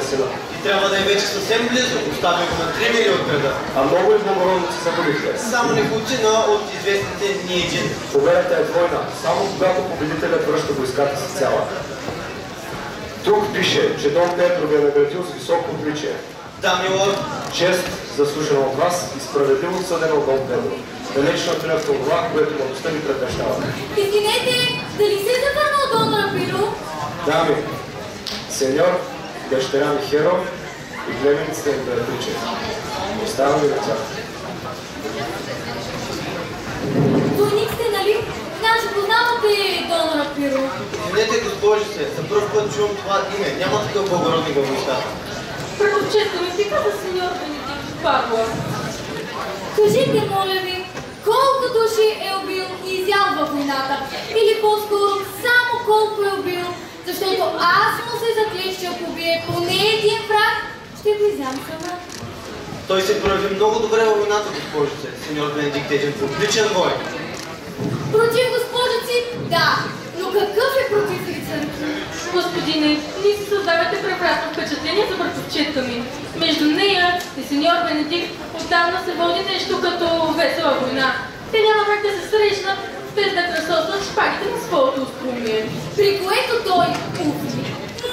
Васила. И трябва да е вече съвсем близо. Остави го на 3 мили от града. А много ли благородници заболихте? Само неколцина от известните ни един. Победата е двойна, само когато победителят връща войската си цяла. Тук пише, че Дон Петро ви е наградил с високо отличие. Да, милорд. Чест заслужена от вас и справедливо съдена от Дон Петро. Далеч на това, което младостта ви предвещава. Извинете, дали се завърна от Дон Рамиро? Дами, сеньор, дъщеря ми Херо и племеницата императриче. Оставам ви на тях. Войник сте, нали? Значи познавате Дон Рамиро. Извинете, госпожице, за първ път чувам това име. Няма такъв благородник във войската. Препоръчето ми ти каза сеньор Бенедикт Падуа. Кажете, моля ви, колко души е убил и изял във войната? Или по-скоро само колко е убил? Защото аз му се заклех, че ако бие поне един враг, ще го изям сама. Той се прояви много добре във войната, госпожице. Сеньор Бенедикт е един отличен войн. Против госпожици? Да. Но какъв е против рицарки? Господине, ние си създавате превратно впечатление за братовчетка ми. Между нея и сеньор Бенедикт отдавна се води нещо като весела война. Те няма как да се срещнат без да красотнат шпагите на своето остроумие. При което той, уфи,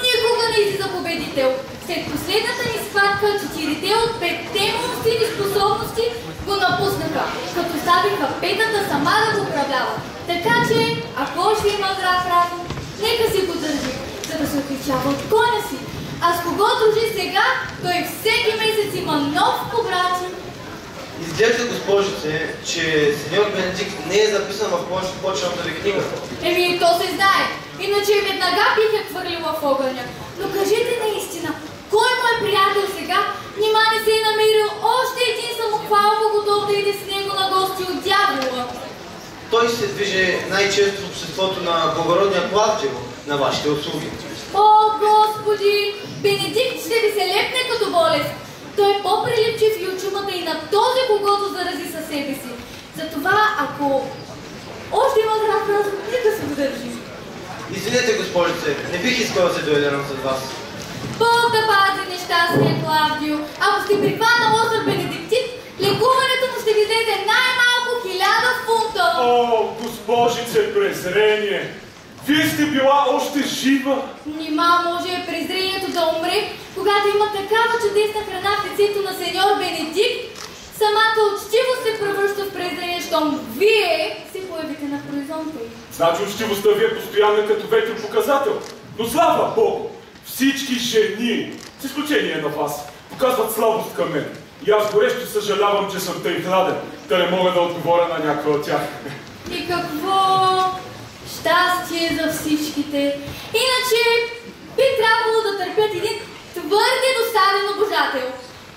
никога не излиза победител. След последната ни схватка, 4-те от 5-те му сили способности го напуснаха, като ставиха петата сама да го управлява. Така че, ако ще има здрав разум, нека си го държи, за да се отличава от коня си. А с кого дружи сега, той всеки месец има нов побратим. Изглежда, госпожице, че сеньор Бенедикт не е записан в почната ви книга. Еми, то се знае. Иначе веднага бих я хвърлила в огъня. Но кажете наистина, кой му е приятел сега? Нима не се е намерил още един самохвал, готов да иде с него на гости от дявола? Той се движи най-често в обществото на благородния Клавдио, на вашите услуги. О, Господи! Бенедикт ще ви се лепне като болест. Той е по-прилипчив и от чумата и на този, когото зарази със себе си. Затова, ако още има здрав разум, нека се го държи. Извинете, госпожице, не бих искал да се дуелирам с вас. Бог да пази нещастния Клавдио. Ако сте прихванал остър бенедиктит, лекуването му ще ви излезе най-малко 1000 фунта. О, госпожице, презрение! Вие сте била още жива? Нима може презрението да умре, когато има такава чудесна храна в лицето на сеньор Бенедикт? Самата учтивост се превръща в презрение, щом вие се появите на хоризонта. Значи учтивостта ви е постоянна като ветер показател. Но слава Богу, всички жени, с изключение на вас, показват слабост към мен. И аз горещо съжалявам, че съм тъй хладен, да не мога да отговоря на някой от тях. И какво щастие за всичките. Иначе би трябвало да търпят един твърде доставен обожател.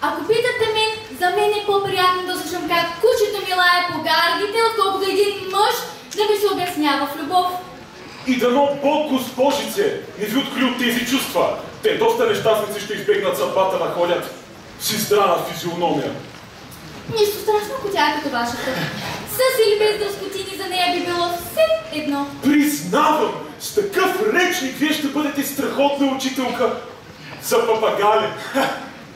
Ако питате мен, за мен е по-приятно да слушам как кучето ми лае по гардите, отколкото един мъж да ми се обяснява в любов. И дано Бог, госпожице, не ви откри от тези чувства. Те доста нещастници ще избегнат съдбата да ходят с издрана физиономия. Нищо страшно, ако тя е като вашата. С или без дръскотини за нея би било все едно. Признавам, с такъв речник вие ще бъдете страхотна учителка за папагале.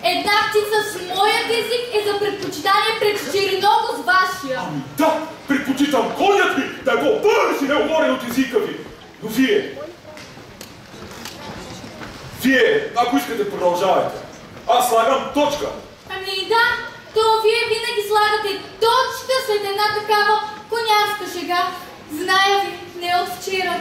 Една птица с моят език е за предпочитание пред череного с вашия. Ами да, предпочитам конят ви да го бързи неуворен от езика ви. Но вие, ако искате, продължавайте. Аз слагам точка. Ами да, то вие винаги слагате точка след една такава конярска шега. Зная ви, не от вчера.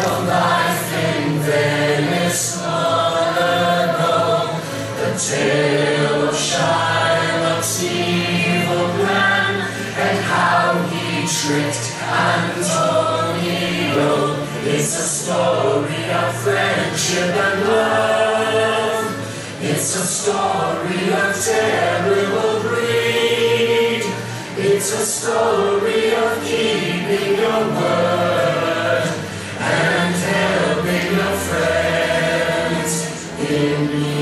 Of life in Venice long ago, the It's a story of keeping your word and helping your friends in need.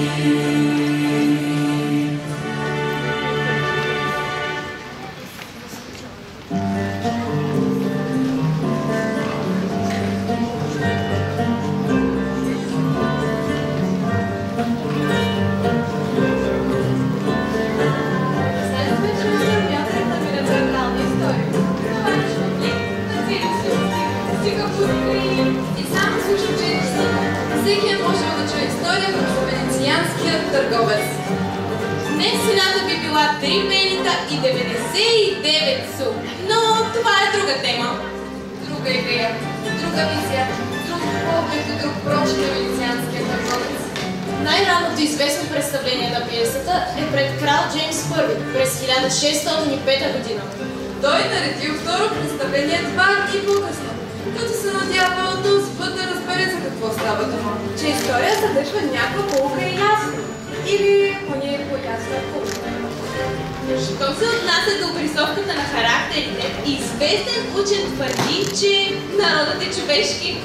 Всеки е можел да чуе историята за венецианският търговец. Днес цената би била 3 мелита и 99 су. Но това е друга тема. Друга идея, друга визия, друг поглед и друг прочит на венецианския търговец. Най-ранното известно представление на пиесата е пред крал Джеймс I през 1605 година. Той наредил второ представление 2 дни по-късно, като се надявал този път да разбере за какво става дума. Че история съдържа някаква полука и ясно. Или поне по-ясна полука. Що се отнася до обрисовката на характерите, известен учен твърди, че народът е човешки.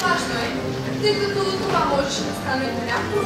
Важно е, тъй като това можеше да стане по някакво